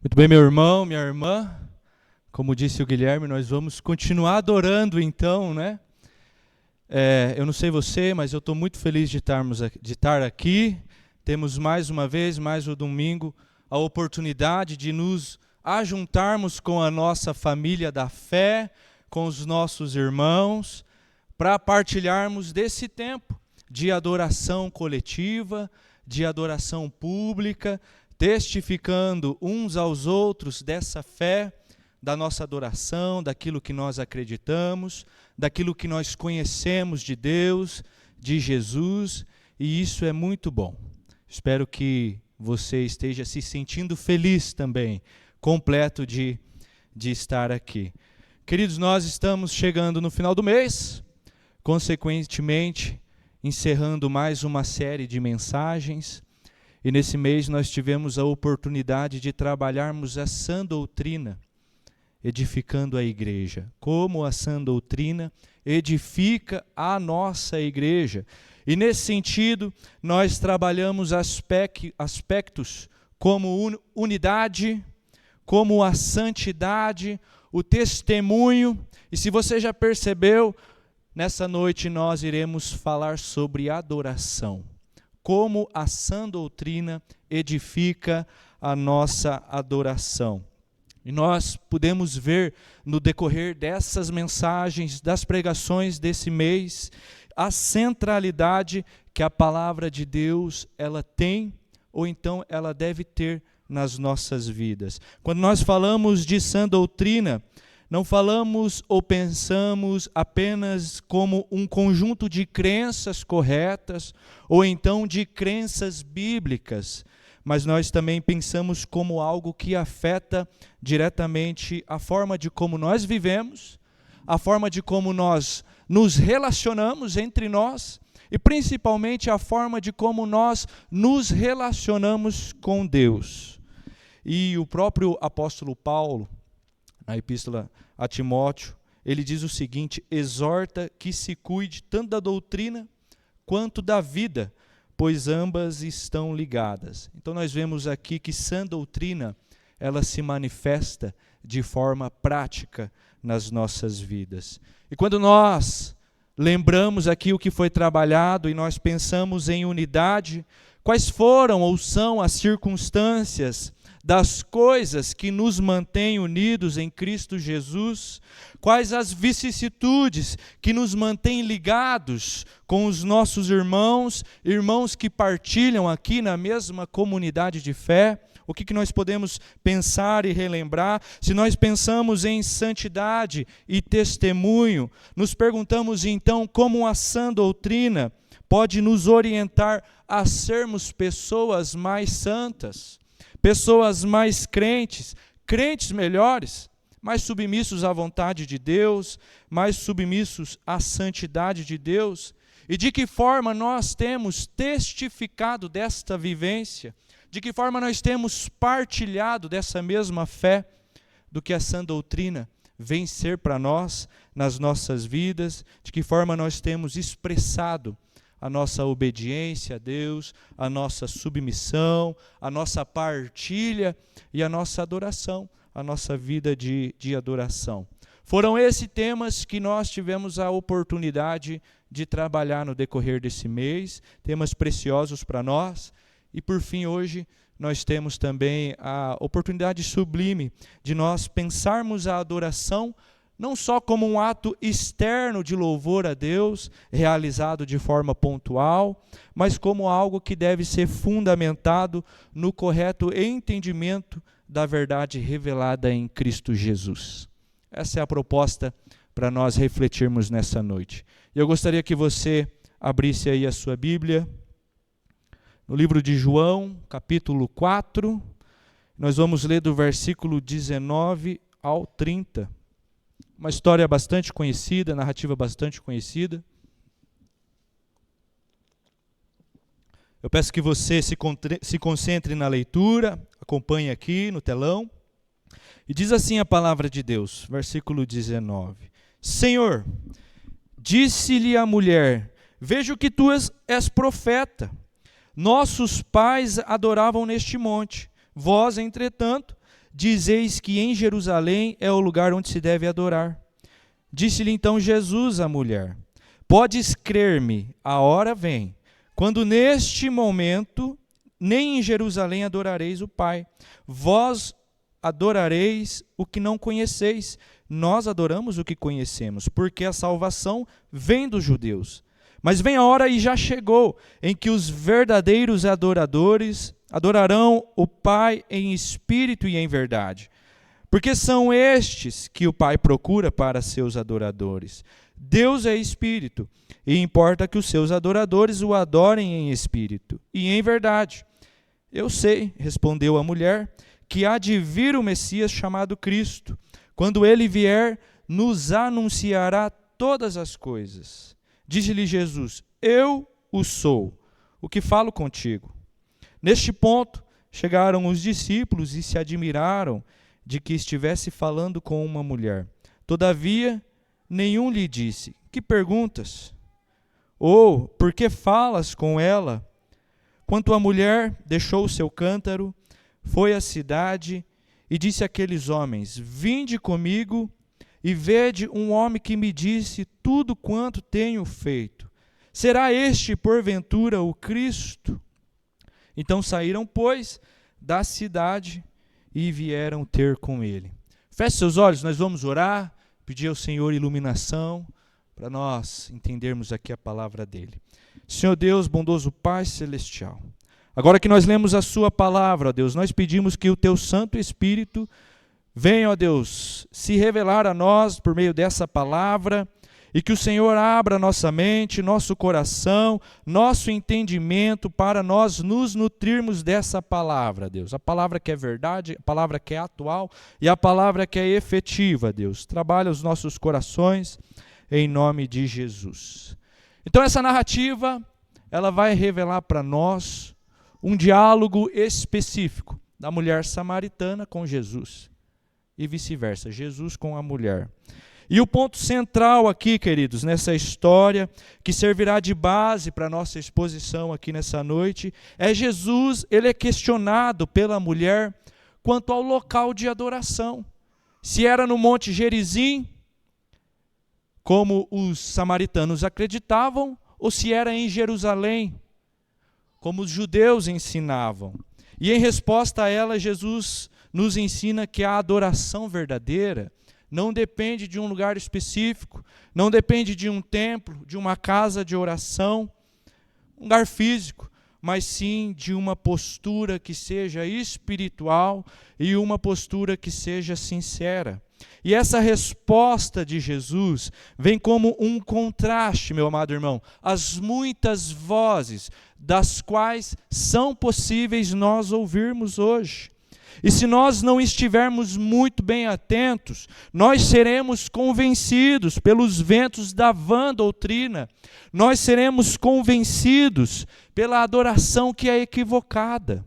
Muito bem, meu irmão, minha irmã, como disse o Guilherme, nós vamos continuar adorando então, né? Eu não sei você, mas eu estou muito feliz de estar aqui. Temos mais uma vez, mais um domingo, a oportunidade de nos ajuntarmos com a nossa família da fé, com os nossos irmãos, para partilharmos desse tempo de adoração coletiva, de adoração pública, testificando uns aos outros dessa fé, da nossa adoração, daquilo que nós acreditamos, daquilo que nós conhecemos de Deus, de Jesus, e isso é muito bom. Espero que você esteja se sentindo feliz também, completo de estar aqui. Queridos, nós estamos chegando no final do mês, consequentemente, encerrando mais uma série de mensagens. E nesse mês nós tivemos a oportunidade de trabalharmos a sã doutrina, edificando a igreja. Como a sã doutrina edifica a nossa igreja. E nesse sentido, nós trabalhamos aspectos como unidade, como a santidade, o testemunho. E se você já percebeu, nessa noite nós iremos falar sobre adoração. Como a sã doutrina edifica a nossa adoração. E nós podemos ver no decorrer dessas mensagens, das pregações desse mês, a centralidade que a palavra de Deus ela tem, ou então ela deve ter nas nossas vidas. Quando nós falamos de sã doutrina, não falamos ou pensamos apenas como um conjunto de crenças corretas ou então de crenças bíblicas, mas nós também pensamos como algo que afeta diretamente a forma de como nós vivemos, a forma de como nós nos relacionamos entre nós e principalmente a forma de como nós nos relacionamos com Deus. E o próprio apóstolo Paulo, na epístola a Timóteo, ele diz o seguinte: exorta que se cuide tanto da doutrina quanto da vida, pois ambas estão ligadas. Então nós vemos aqui que sã doutrina, ela se manifesta de forma prática nas nossas vidas. E quando nós lembramos aqui o que foi trabalhado e nós pensamos em unidade, quais foram ou são as circunstâncias das coisas que nos mantêm unidos em Cristo Jesus, quais as vicissitudes que nos mantêm ligados com os nossos irmãos que partilham aqui na mesma comunidade de fé, o que nós podemos pensar e relembrar. Se nós pensamos em santidade e testemunho, nos perguntamos então como a sã doutrina pode nos orientar a sermos pessoas mais santas, pessoas mais crentes, crentes melhores, mais submissos à vontade de Deus, mais submissos à santidade de Deus. E de que forma nós temos testificado desta vivência, de que forma nós temos partilhado dessa mesma fé, do que a sã doutrina vem ser para nós nas nossas vidas, de que forma nós temos expressado a nossa obediência a Deus, a nossa submissão, a nossa partilha e a nossa adoração, a nossa vida de adoração. Foram esses temas que nós tivemos a oportunidade de trabalhar no decorrer desse mês, temas preciosos para nós. E por fim, hoje, nós temos também a oportunidade sublime de nós pensarmos a adoração não só como um ato externo de louvor a Deus, realizado de forma pontual, mas como algo que deve ser fundamentado no correto entendimento da verdade revelada em Cristo Jesus. Essa é a proposta para nós refletirmos nessa noite. E eu gostaria que você abrisse aí a sua Bíblia, no livro de João, capítulo 4, nós vamos ler do versículo 19 ao 30. Uma história bastante conhecida, narrativa bastante conhecida. Eu peço que você se concentre na leitura, acompanhe aqui no telão. E diz assim a palavra de Deus, versículo 19. Senhor, disse-lhe a mulher, vejo que tu és profeta. Nossos pais adoravam neste monte. Vós, entretanto, dizeis que em Jerusalém é o lugar onde se deve adorar. Disse-lhe então Jesus à mulher: podes crer-me, a hora vem, quando neste momento nem em Jerusalém adorareis o Pai. Vós adorareis o que não conheceis, nós adoramos o que conhecemos, porque a salvação vem dos judeus. Mas vem a hora, e já chegou, em que os verdadeiros adoradores adorarão o Pai em espírito e em verdade. Porque são estes que o Pai procura para seus adoradores. Deus é espírito, e importa que os seus adoradores o adorem em espírito e em verdade. Eu sei, respondeu a mulher, que há de vir o Messias chamado Cristo. Quando ele vier, nos anunciará todas as coisas. Disse-lhe Jesus: eu o sou, o que falo contigo. Neste ponto, chegaram os discípulos e se admiraram de que estivesse falando com uma mulher. Todavia, nenhum lhe disse: que perguntas? Ou, por que falas com ela? Quanto à mulher, deixou o seu cântaro, foi à cidade e disse àqueles homens: vinde comigo e vede um homem que me disse tudo quanto tenho feito. Será este, porventura, o Cristo? Então saíram, pois, da cidade e vieram ter com ele. Feche seus olhos, nós vamos orar, pedir ao Senhor iluminação, para nós entendermos aqui a palavra dele. Senhor Deus, bondoso Pai celestial, agora que nós lemos a sua palavra, ó Deus, nós pedimos que o teu Santo Espírito venha, ó Deus, se revelar a nós por meio dessa palavra, e que o Senhor abra nossa mente, nosso coração, nosso entendimento, para nós nos nutrirmos dessa palavra, Deus. A palavra que é verdade, a palavra que é atual e a palavra que é efetiva, Deus. Trabalha os nossos corações, em nome de Jesus. Então essa narrativa, ela vai revelar para nós um diálogo específico da mulher samaritana com Jesus. E vice-versa, Jesus com a mulher. E o ponto central aqui, queridos, nessa história, que servirá de base para a nossa exposição aqui nessa noite, é Jesus, ele é questionado pela mulher quanto ao local de adoração. Se era no Monte Gerizim, como os samaritanos acreditavam, ou se era em Jerusalém, como os judeus ensinavam. E em resposta a ela, Jesus nos ensina que a adoração verdadeira não depende de um lugar específico, não depende de um templo, de uma casa de oração, um lugar físico, mas sim de uma postura que seja espiritual e uma postura que seja sincera. E essa resposta de Jesus vem como um contraste, meu amado irmão, às muitas vozes das quais são possíveis nós ouvirmos hoje. E se nós não estivermos muito bem atentos, nós seremos convencidos pelos ventos da vã doutrina, nós seremos convencidos pela adoração que é equivocada.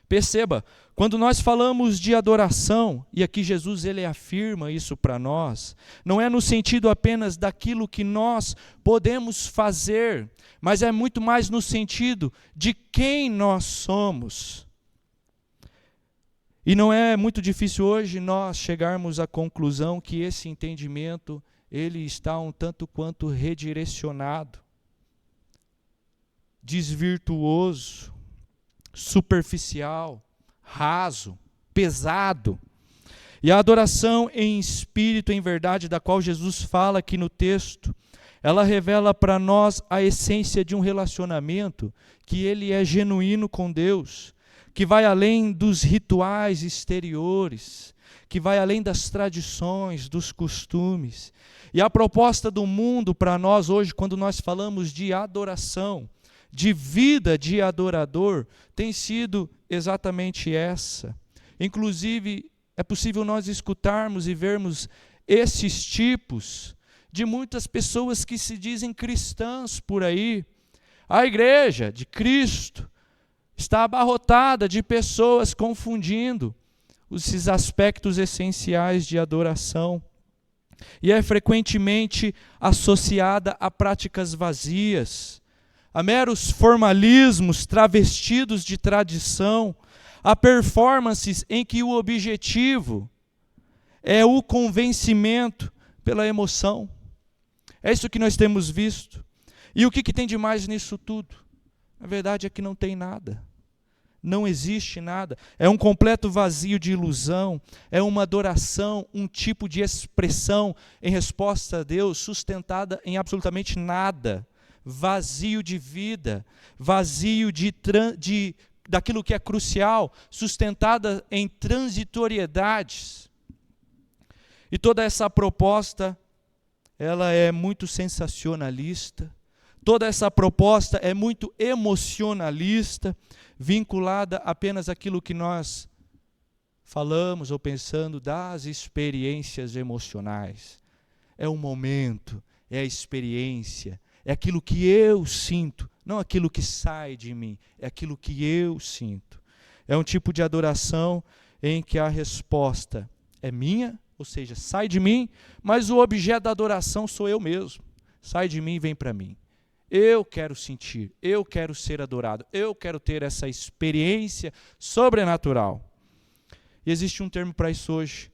Perceba, quando nós falamos de adoração, e aqui Jesus ele afirma isso para nós, não é no sentido apenas daquilo que nós podemos fazer, mas é muito mais no sentido de quem nós somos. E não é muito difícil hoje nós chegarmos à conclusão que esse entendimento ele está um tanto quanto redirecionado, desvirtuoso, superficial, raso, pesado. E a adoração em espírito, em verdade, da qual Jesus fala aqui no texto, ela revela para nós a essência de um relacionamento que ele é genuíno com Deus, que vai além dos rituais exteriores, que vai além das tradições, dos costumes. E a proposta do mundo para nós hoje, quando nós falamos de adoração, de vida de adorador, tem sido exatamente essa. Inclusive, é possível nós escutarmos e vermos esses tipos de muitas pessoas que se dizem cristãs por aí. A igreja de Cristo está abarrotada de pessoas confundindo esses aspectos essenciais de adoração. E é frequentemente associada a práticas vazias, a meros formalismos travestidos de tradição, a performances em que o objetivo é o convencimento pela emoção. É isso que nós temos visto. E o que tem de mais nisso tudo? A verdade é que não tem nada. Não existe nada. É um completo vazio de ilusão. É uma adoração, um tipo de expressão em resposta a Deus sustentada em absolutamente nada. Vazio de vida, vazio daquilo que é crucial, sustentada em transitoriedades. E toda essa proposta, ela é muito sensacionalista. Toda essa proposta é muito emocionalista, vinculada apenas àquilo que nós falamos ou pensando das experiências emocionais. É o momento, é a experiência, é aquilo que eu sinto, não aquilo que sai de mim, é aquilo que eu sinto. É um tipo de adoração em que a resposta é minha, ou seja, sai de mim, mas o objeto da adoração sou eu mesmo. Sai de mim e vem para mim. Eu quero sentir, eu quero ser adorado, eu quero ter essa experiência sobrenatural. E existe um termo para isso hoje.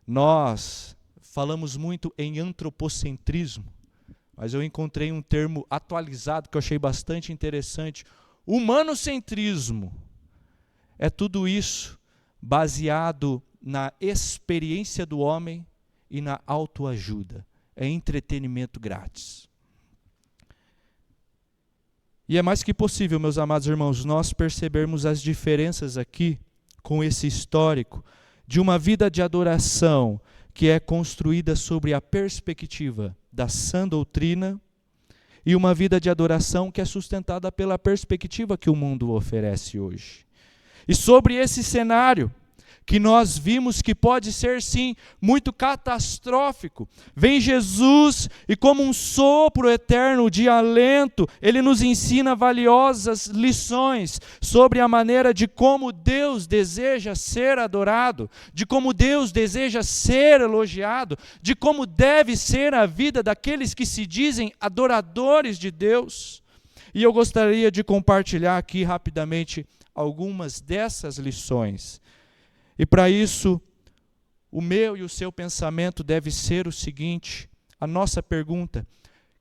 Nós falamos muito em antropocentrismo, mas eu encontrei um termo atualizado que eu achei bastante interessante. Humanocentrismo. É tudo isso baseado na experiência do homem e na autoajuda. É entretenimento grátis. E é mais que possível, meus amados irmãos, nós percebermos as diferenças aqui com esse histórico de uma vida de adoração que é construída sobre a perspectiva da sã doutrina e uma vida de adoração que é sustentada pela perspectiva que o mundo oferece hoje. E sobre esse cenário, que nós vimos que pode ser sim muito catastrófico, vem Jesus e como um sopro eterno de alento, Ele nos ensina valiosas lições sobre a maneira de como Deus deseja ser adorado, de como Deus deseja ser elogiado, de como deve ser a vida daqueles que se dizem adoradores de Deus. E eu gostaria de compartilhar aqui rapidamente algumas dessas lições. E para isso, o meu e o seu pensamento deve ser o seguinte: a nossa pergunta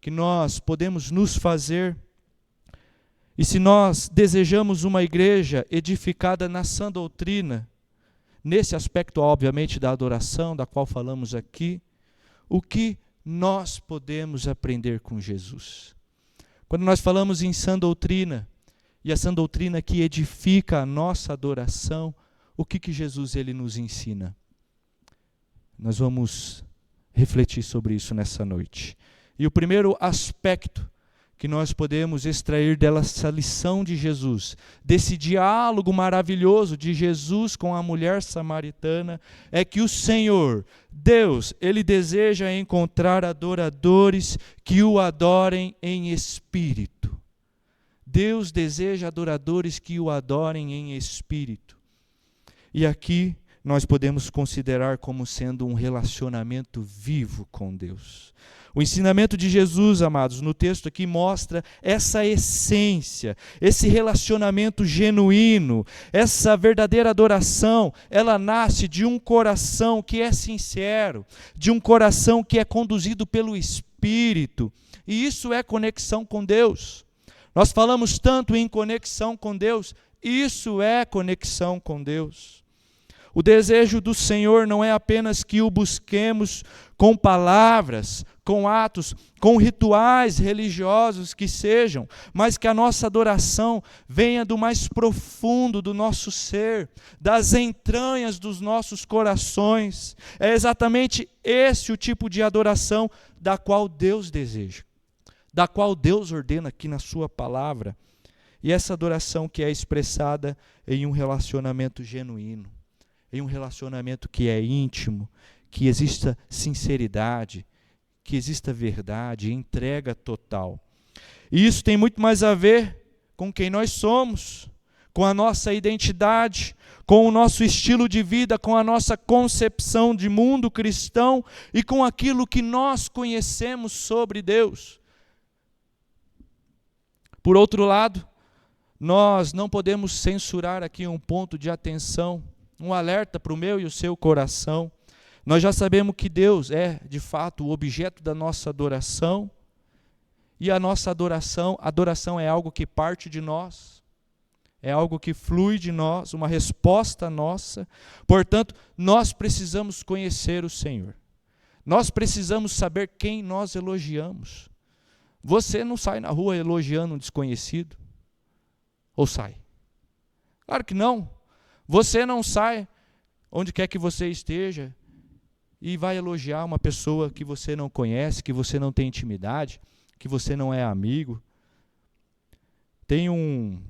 que nós podemos nos fazer, e se nós desejamos uma igreja edificada na sã doutrina, nesse aspecto, obviamente, da adoração, da qual falamos aqui, o que nós podemos aprender com Jesus? Quando nós falamos em sã doutrina, e a sã doutrina que edifica a nossa adoração, o que Jesus ele nos ensina? Nós vamos refletir sobre isso nessa noite. E o primeiro aspecto que nós podemos extrair dessa lição de Jesus, desse diálogo maravilhoso de Jesus com a mulher samaritana, é que o Senhor, Deus, Ele deseja encontrar adoradores que o adorem em espírito. Deus deseja adoradores que o adorem em espírito. E aqui nós podemos considerar como sendo um relacionamento vivo com Deus. O ensinamento de Jesus, amados, no texto aqui mostra essa essência, esse relacionamento genuíno, essa verdadeira adoração. Ela nasce de um coração que é sincero, de um coração que é conduzido pelo Espírito. E isso é conexão com Deus. Nós falamos tanto em conexão com Deus, isso é conexão com Deus. O desejo do Senhor não é apenas que o busquemos com palavras, com atos, com rituais religiosos que sejam, mas que a nossa adoração venha do mais profundo do nosso ser, das entranhas dos nossos corações. É exatamente esse o tipo de adoração da qual Deus deseja, da qual Deus ordena aqui na sua palavra. E essa adoração que é expressada em um relacionamento genuíno, em um relacionamento que é íntimo, que exista sinceridade, que exista verdade, entrega total. E isso tem muito mais a ver com quem nós somos, com a nossa identidade, com o nosso estilo de vida, com a nossa concepção de mundo cristão e com aquilo que nós conhecemos sobre Deus. Por outro lado, nós não podemos censurar aqui um ponto de atenção, um alerta para o meu e o seu coração. Nós já sabemos que Deus é, de fato, o objeto da nossa adoração, e a nossa adoração é algo que parte de nós, é algo que flui de nós, uma resposta nossa. Portanto, nós precisamos conhecer o Senhor. Nós precisamos saber quem nós elogiamos. Você não sai na rua elogiando um desconhecido? Ou sai? Claro que não. Você não sai onde quer que você esteja e vai elogiar uma pessoa que você não conhece, que você não tem intimidade, que você não é amigo. Tem um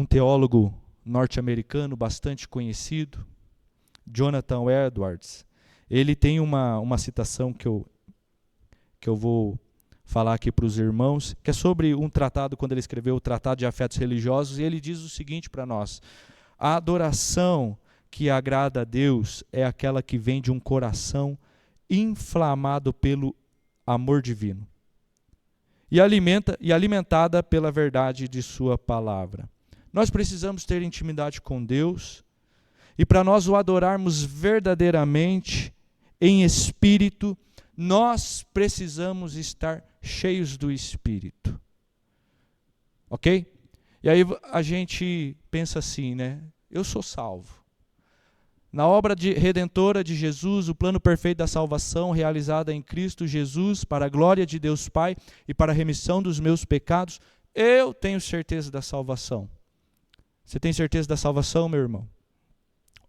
teólogo norte-americano bastante conhecido, Jonathan Edwards. Ele tem uma citação que eu vou falar aqui para os irmãos, que é sobre um tratado, quando ele escreveu o Tratado de Afetos Religiosos, e ele diz o seguinte para nós: a adoração que agrada a Deus é aquela que vem de um coração inflamado pelo amor divino e alimentada pela verdade de sua palavra. Nós precisamos ter intimidade com Deus, e para nós o adorarmos verdadeiramente, em espírito, nós precisamos estar cheios do Espírito. Ok? E aí a gente pensa assim, né? Eu sou salvo. Na obra redentora de Jesus, o plano perfeito da salvação realizada em Cristo Jesus, para a glória de Deus Pai e para a remissão dos meus pecados, eu tenho certeza da salvação. Você tem certeza da salvação, meu irmão?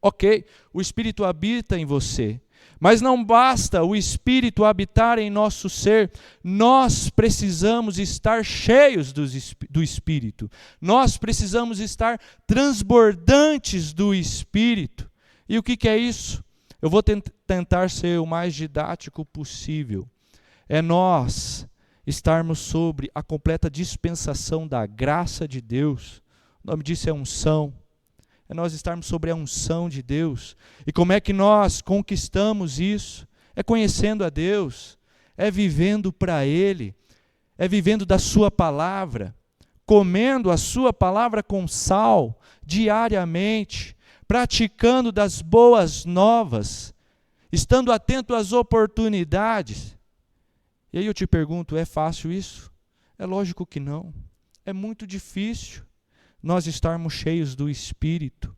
Ok, o Espírito habita em você, mas não basta o Espírito habitar em nosso ser, nós precisamos estar cheios do Espírito, nós precisamos estar transbordantes do Espírito. E o que é isso? Eu vou tentar ser o mais didático possível. É nós estarmos sobre a completa dispensação da graça de Deus. O nome disso é unção. É nós estarmos sobre a unção de Deus. E como é que nós conquistamos isso? É conhecendo a Deus, é vivendo para Ele, é vivendo da sua palavra, comendo a sua palavra com sal diariamente, praticando das boas novas, estando atento às oportunidades. E aí eu te pergunto, é fácil isso? É lógico que não. É muito difícil nós estarmos cheios do Espírito.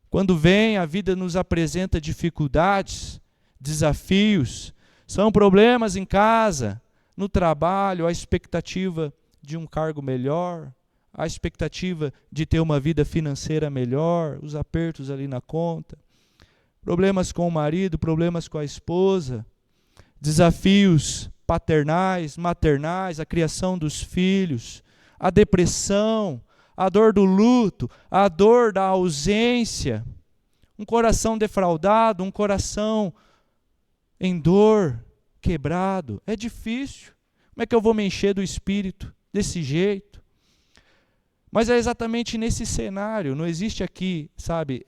Quando vem, a vida nos apresenta dificuldades, desafios, são problemas em casa, no trabalho, a expectativa de um cargo melhor, a expectativa de ter uma vida financeira melhor, os apertos ali na conta, problemas com o marido, problemas com a esposa, desafios paternais, maternais, a criação dos filhos, a depressão, a dor do luto, a dor da ausência, um coração defraudado, um coração em dor, quebrado. É difícil. Como é que eu vou me encher do Espírito desse jeito? Mas é exatamente nesse cenário, não existe aqui, sabe,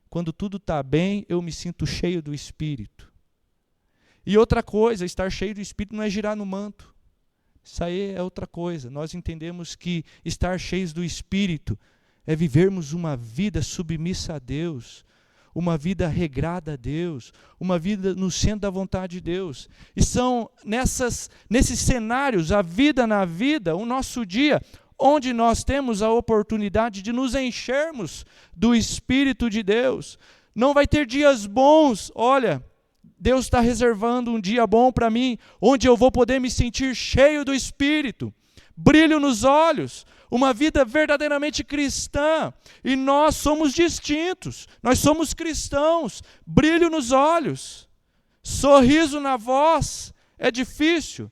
quando tudo está bem, eu me sinto cheio do Espírito. E outra coisa, estar cheio do Espírito não é girar no manto. Isso aí é outra coisa. Nós entendemos que estar cheios do Espírito é vivermos uma vida submissa a Deus, uma vida regrada a Deus, uma vida no centro da vontade de Deus. E são nesses cenários, a vida na vida, o nosso dia, onde nós temos a oportunidade de nos enchermos do Espírito de Deus. Não vai ter dias bons, olha, Deus está reservando um dia bom para mim, onde eu vou poder me sentir cheio do Espírito, brilho nos olhos, uma vida verdadeiramente cristã. E nós somos distintos, nós somos cristãos, brilho nos olhos, sorriso na voz. É difícil,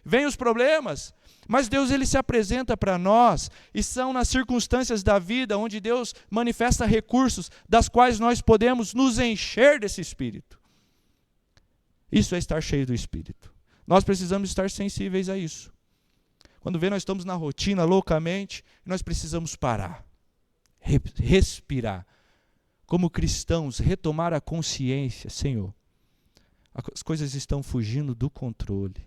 vem os problemas, mas Deus ele se apresenta para nós, e são nas circunstâncias da vida onde Deus manifesta recursos, das quais nós podemos nos encher desse Espírito. Isso é estar cheio do Espírito. Nós precisamos estar sensíveis a isso. Quando nós estamos na rotina loucamente, nós precisamos parar, respirar. Como cristãos, retomar a consciência, Senhor, as coisas estão fugindo do controle.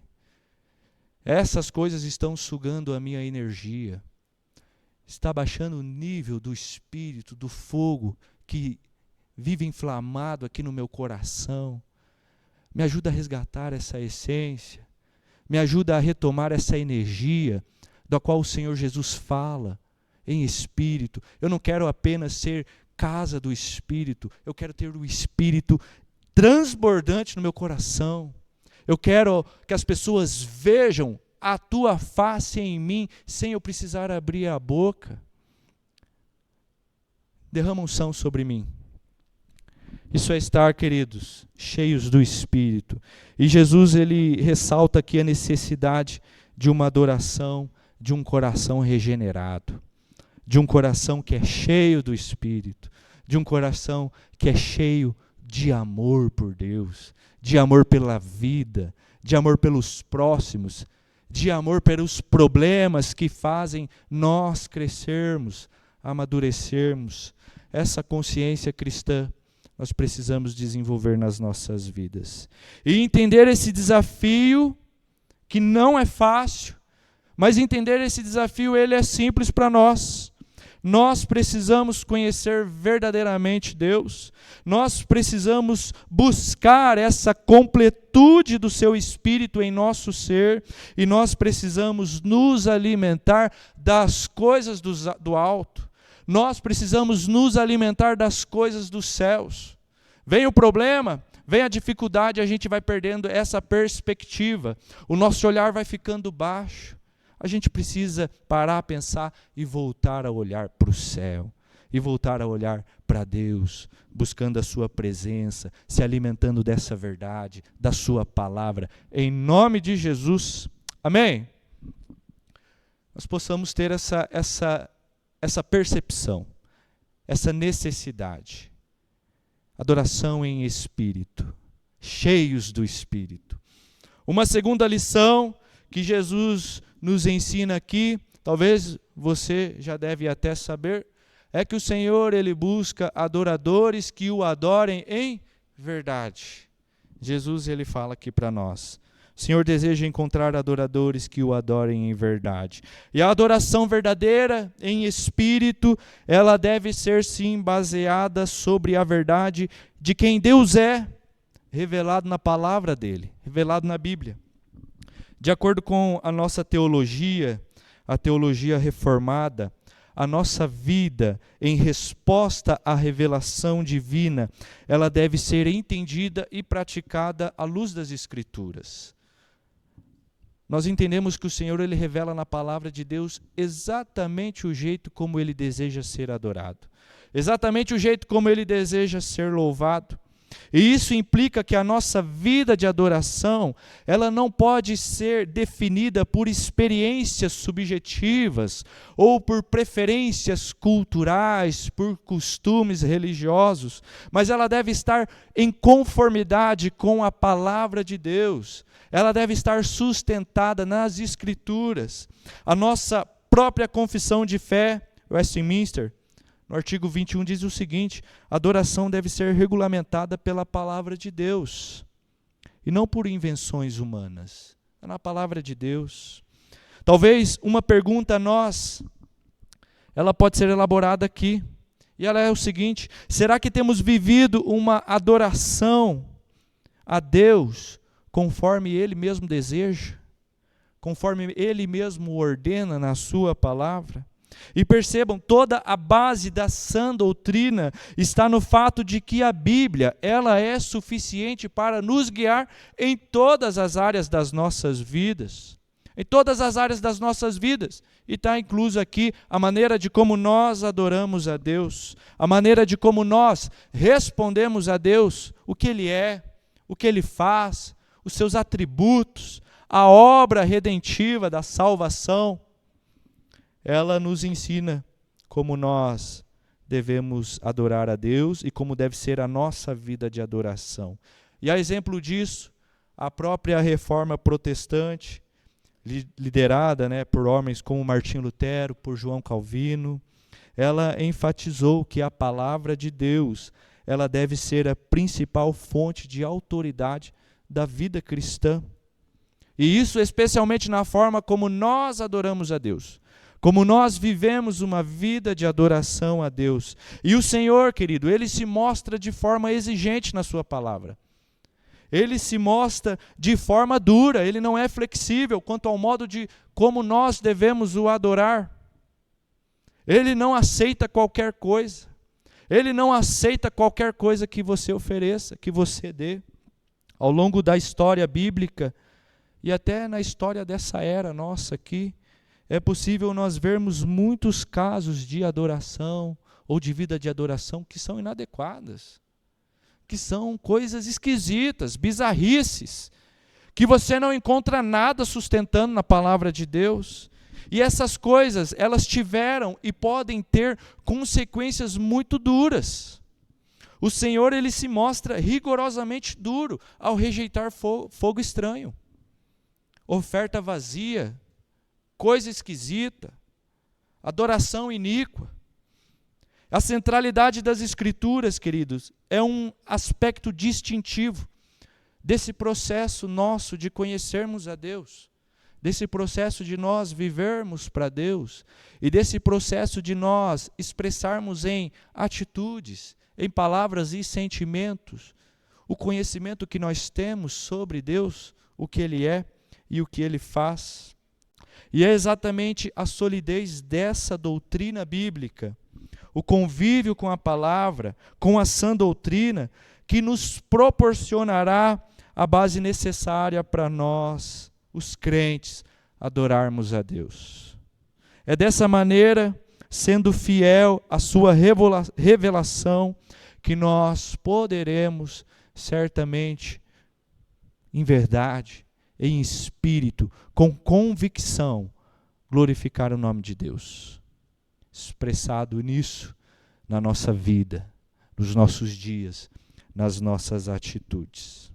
Essas coisas estão sugando a minha energia. Está baixando o nível do espírito, do fogo que vive inflamado aqui no meu coração. Me ajuda a resgatar essa essência. Me ajuda a retomar essa energia da qual o Senhor Jesus fala em espírito. Eu não quero apenas ser casa do espírito, eu quero ter o espírito transbordante no meu coração. Eu quero que as pessoas vejam a tua face em mim, sem eu precisar abrir a boca. Derrama unção sobre mim. Isso é estar, queridos, cheios do Espírito. E Jesus, ele ressalta aqui a necessidade de uma adoração, de um coração regenerado, de um coração que é cheio do Espírito, de um coração que é cheio de amor por Deus, de amor pela vida, de amor pelos próximos, de amor pelos problemas que fazem nós crescermos, amadurecermos. Essa consciência cristã nós precisamos desenvolver nas nossas vidas. E entender esse desafio, que não é fácil, mas entender esse desafio, ele é simples para nós. Nós precisamos conhecer verdadeiramente Deus. Nós precisamos buscar essa completude do seu Espírito em nosso ser. E nós precisamos nos alimentar das coisas do alto. Nós precisamos nos alimentar das coisas dos céus. Vem o problema, vem a dificuldade, a gente vai perdendo essa perspectiva. O nosso olhar vai ficando baixo. A gente precisa parar, pensar e voltar a olhar para o céu. E voltar a olhar para Deus, buscando a sua presença, se alimentando dessa verdade, da sua palavra. Em nome de Jesus. Amém? Nós possamos ter essa percepção, essa necessidade. Adoração em espírito, cheios do Espírito. Uma segunda lição que Jesus nos ensina aqui, talvez você já deve até saber, é que o Senhor, ele busca adoradores que o adorem em verdade. Jesus, ele fala aqui para nós. O Senhor deseja encontrar adoradores que o adorem em verdade. E a adoração verdadeira, em espírito, ela deve ser sim baseada sobre a verdade de quem Deus é, revelado na palavra dele, revelado na Bíblia. De acordo com a nossa teologia, a teologia reformada, a nossa vida em resposta à revelação divina, ela deve ser entendida e praticada à luz das Escrituras. Nós entendemos que o Senhor, ele revela na palavra de Deus exatamente o jeito como ele deseja ser adorado, exatamente o jeito como ele deseja ser louvado. E isso implica que a nossa vida de adoração, ela não pode ser definida por experiências subjetivas ou por preferências culturais, por costumes religiosos, mas ela deve estar em conformidade com a palavra de Deus. Ela deve estar sustentada nas Escrituras. A nossa própria confissão de fé, Westminster, no artigo 21 diz o seguinte: a adoração deve ser regulamentada pela palavra de Deus e não por invenções humanas. É na palavra de Deus. Talvez uma pergunta a nós, ela pode ser elaborada aqui, e ela é o seguinte: será que temos vivido uma adoração a Deus conforme Ele mesmo deseja? Conforme Ele mesmo ordena na sua palavra? E percebam, toda a base da sã doutrina está no fato de que a Bíblia, ela é suficiente para nos guiar em todas as áreas das nossas vidas. Em todas as áreas das nossas vidas. E está incluso aqui a maneira de como nós adoramos a Deus, a maneira de como nós respondemos a Deus, o que Ele é, o que Ele faz, os seus atributos, a obra redentiva da salvação. Ela nos ensina como nós devemos adorar a Deus e como deve ser a nossa vida de adoração. E a exemplo disso, a própria reforma protestante, liderada, por homens como Martinho Lutero, por João Calvino, ela enfatizou que a palavra de Deus, ela deve ser a principal fonte de autoridade da vida cristã. E isso especialmente na forma como nós adoramos a Deus. Como nós vivemos uma vida de adoração a Deus. E o Senhor, querido, Ele se mostra de forma exigente na sua palavra. Ele se mostra de forma dura, Ele não é flexível quanto ao modo de como nós devemos o adorar. Ele não aceita qualquer coisa. Ele não aceita qualquer coisa que você ofereça, que você dê. Ao longo da história bíblica e até na história dessa era nossa aqui, é possível nós vermos muitos casos de adoração ou de vida de adoração que são inadequadas, que são coisas esquisitas, bizarrices, que você não encontra nada sustentando na palavra de Deus. E essas coisas, elas tiveram e podem ter consequências muito duras. O Senhor, Ele se mostra rigorosamente duro ao rejeitar fogo estranho, oferta vazia, coisa esquisita, adoração iníqua. A centralidade das Escrituras, queridos, é um aspecto distintivo desse processo nosso de conhecermos a Deus, desse processo de nós vivermos para Deus e desse processo de nós expressarmos em atitudes, em palavras e sentimentos, o conhecimento que nós temos sobre Deus, o que Ele é e o que Ele faz. E é exatamente a solidez dessa doutrina bíblica, o convívio com a palavra, com a sã doutrina, que nos proporcionará a base necessária para nós, os crentes, adorarmos a Deus. É dessa maneira, sendo fiel à sua revelação, que nós poderemos certamente, em verdade, em espírito, com convicção, glorificar o nome de Deus. Expressado nisso, na nossa vida, nos nossos dias, nas nossas atitudes.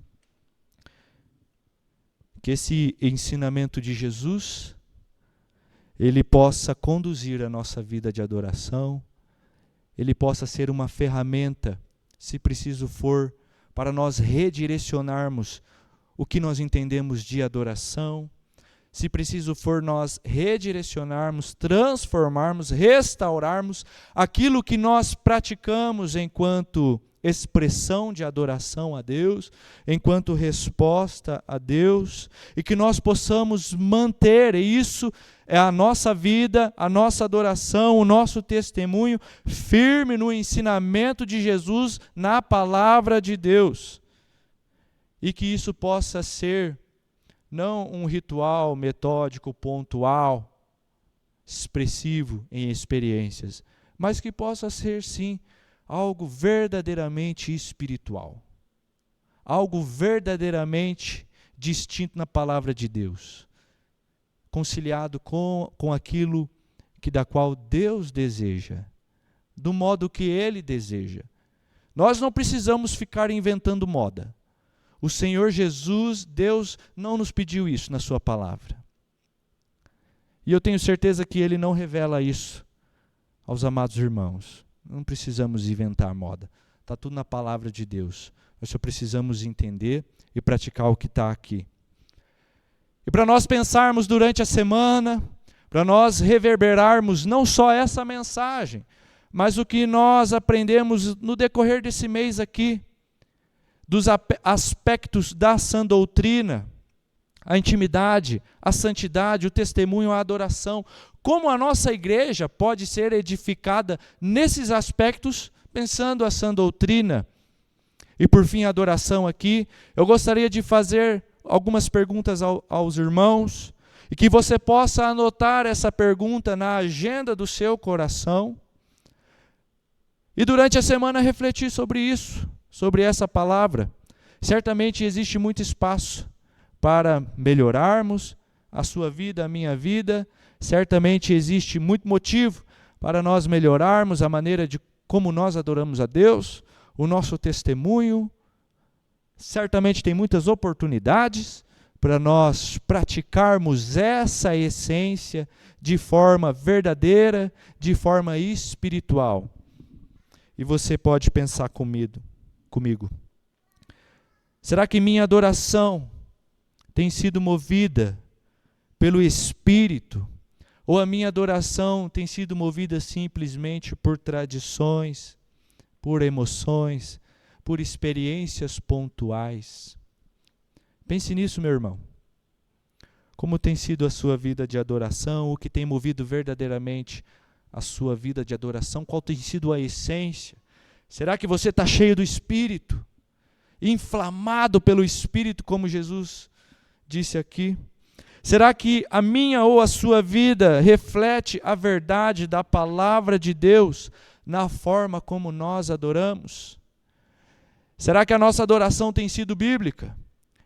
Que esse ensinamento de Jesus, ele possa conduzir a nossa vida de adoração, ele possa ser uma ferramenta, se preciso for, para nós redirecionarmos o que nós entendemos de adoração, se preciso for nós redirecionarmos, transformarmos, restaurarmos aquilo que nós praticamos enquanto expressão de adoração a Deus, enquanto resposta a Deus, e que nós possamos manter, e isso é a nossa vida, a nossa adoração, o nosso testemunho, firme no ensinamento de Jesus, na palavra de Deus. E que isso possa ser não um ritual metódico, pontual, expressivo em experiências, mas que possa ser sim algo verdadeiramente espiritual, algo verdadeiramente distinto na palavra de Deus, conciliado com aquilo que da qual Deus deseja, do modo que Ele deseja. Nós não precisamos ficar inventando moda. O Senhor Jesus, Deus, não nos pediu isso na sua palavra. E eu tenho certeza que Ele não revela isso aos amados irmãos. Não precisamos inventar moda. Está tudo na palavra de Deus. Nós só precisamos entender e praticar o que está aqui. E para nós pensarmos durante a semana, para nós reverberarmos não só essa mensagem, mas o que nós aprendemos no decorrer desse mês aqui, dos aspectos da sã doutrina, a intimidade, a santidade, o testemunho, a adoração. Como a nossa igreja pode ser edificada nesses aspectos, pensando a sã doutrina. E por fim, a adoração aqui. Eu gostaria de fazer algumas perguntas aos irmãos, e que você possa anotar essa pergunta na agenda do seu coração. E durante a semana refletir sobre isso, sobre essa palavra. Certamente existe muito espaço para melhorarmos a sua vida, a minha vida. Certamente existe muito motivo para nós melhorarmos a maneira de como nós adoramos a Deus, o nosso testemunho. Certamente tem muitas oportunidades para nós praticarmos essa essência de forma verdadeira, de forma espiritual. E você pode pensar comigo. Será que minha adoração tem sido movida pelo Espírito, ou a minha adoração tem sido movida simplesmente por tradições, por emoções, por experiências pontuais. Pense nisso, meu irmão. Como tem sido a sua vida de adoração? O que tem movido verdadeiramente a sua vida de adoração? Qual tem sido a essência? Será que você está cheio do Espírito? Inflamado pelo Espírito, como Jesus disse aqui? Será que a minha ou a sua vida reflete a verdade da palavra de Deus na forma como nós adoramos? Será que a nossa adoração tem sido bíblica?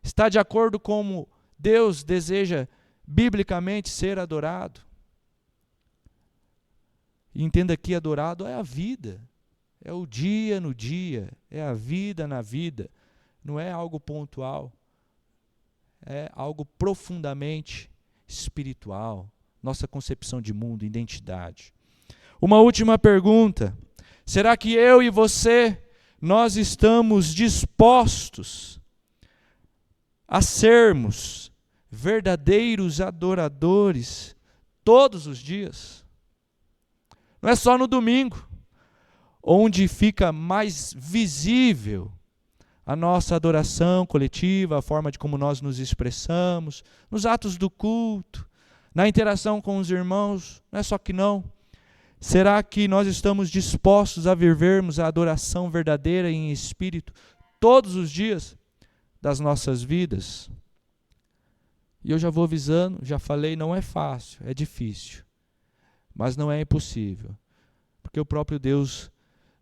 Está de acordo com como Deus deseja biblicamente ser adorado? E entenda que adorado é a vida, é o dia no dia, é a vida na vida, não é algo pontual, é algo profundamente espiritual, nossa concepção de mundo, identidade. Uma última pergunta: será que eu e você, nós estamos dispostos a sermos verdadeiros adoradores todos os dias? Não é só no domingo, onde fica mais visível a nossa adoração coletiva, a forma de como nós nos expressamos, nos atos do culto, na interação com os irmãos, não é só que não. Será que nós estamos dispostos a vivermos a adoração verdadeira em espírito todos os dias das nossas vidas? E eu já vou avisando, já falei, não é fácil, é difícil, mas não é impossível, porque o próprio Deus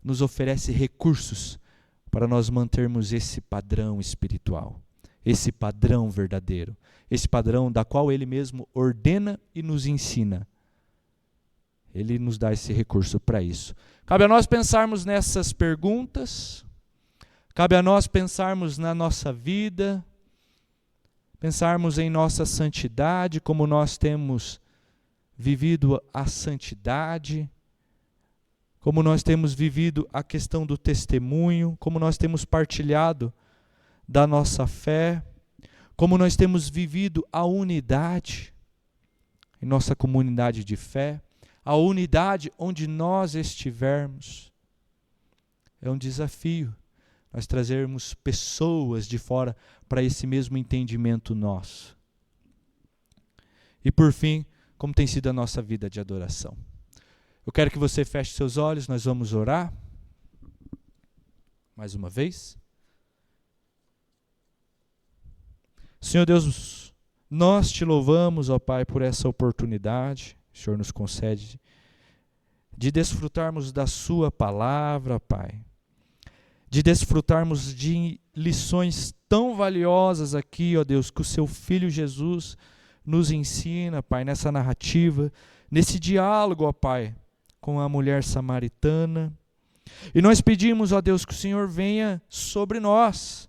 nos oferece recursos para nós mantermos esse padrão espiritual, esse padrão verdadeiro, esse padrão da qual Ele mesmo ordena e nos ensina. Ele nos dá esse recurso para isso. Cabe a nós pensarmos nessas perguntas, cabe a nós pensarmos na nossa vida, pensarmos em nossa santidade, como nós temos vivido a santidade, como nós temos vivido a questão do testemunho, como nós temos partilhado da nossa fé, como nós temos vivido a unidade em nossa comunidade de fé, a unidade onde nós estivermos. É um desafio nós trazermos pessoas de fora para esse mesmo entendimento nosso. E por fim, como tem sido a nossa vida de adoração? Eu quero que você feche seus olhos, nós vamos orar. Mais uma vez. Senhor Deus, nós te louvamos, ó Pai, por essa oportunidade que o Senhor nos concede de desfrutarmos da sua palavra, Pai. De desfrutarmos de lições tão valiosas aqui, ó Deus, que o seu Filho Jesus nos ensina, Pai, nessa narrativa, nesse diálogo, ó Pai, com a mulher samaritana. E nós pedimos, ó Deus, que o Senhor venha sobre nós,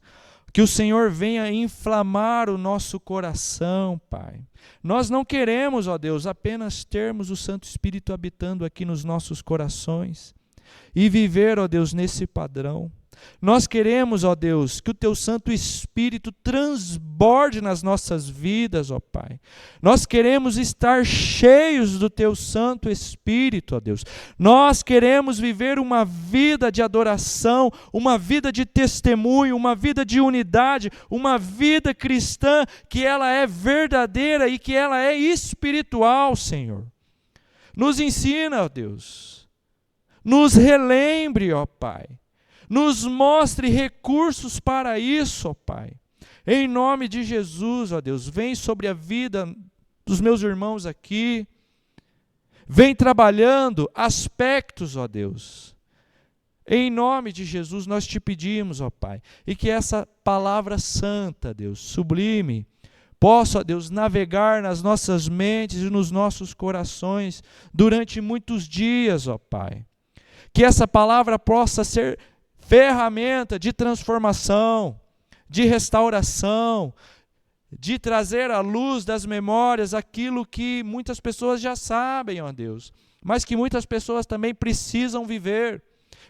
que o Senhor venha inflamar o nosso coração, Pai. Nós não queremos, ó Deus, apenas termos o Santo Espírito habitando aqui nos nossos corações e viver, ó Deus, nesse padrão. Nós queremos, ó Deus, que o Teu Santo Espírito transborde nas nossas vidas, ó Pai. Nós queremos estar cheios do Teu Santo Espírito, ó Deus. Nós queremos viver uma vida de adoração, uma vida de testemunho, uma vida de unidade, uma vida cristã que ela é verdadeira e que ela é espiritual, Senhor. Nos ensina, ó Deus. Nos relembre, ó Pai. Nos mostre recursos para isso, ó Pai. Em nome de Jesus, ó Deus, vem sobre a vida dos meus irmãos aqui. Vem trabalhando aspectos, ó Deus. Em nome de Jesus nós te pedimos, ó Pai, e que essa palavra santa, Deus, sublime, possa, ó Deus, navegar nas nossas mentes e nos nossos corações durante muitos dias, ó Pai. Que essa palavra possa ser ferramenta de transformação, de restauração, de trazer à luz das memórias aquilo que muitas pessoas já sabem, ó Deus, mas que muitas pessoas também precisam viver.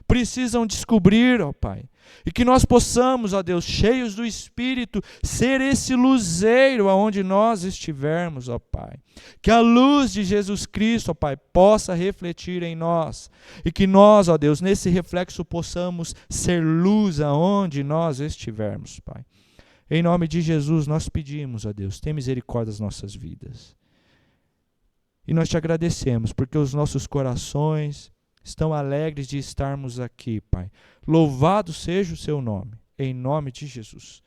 precisam descobrir, ó Pai. E que nós possamos, ó Deus, cheios do Espírito, ser esse luzeiro aonde nós estivermos, ó Pai. Que a luz de Jesus Cristo, ó Pai, possa refletir em nós. E que nós, ó Deus, nesse reflexo possamos ser luz aonde nós estivermos, Pai. Em nome de Jesus nós pedimos, ó Deus, tenha misericórdia das nossas vidas. E nós te agradecemos, porque os nossos corações estão alegres de estarmos aqui, Pai. Louvado seja o seu nome, em nome de Jesus.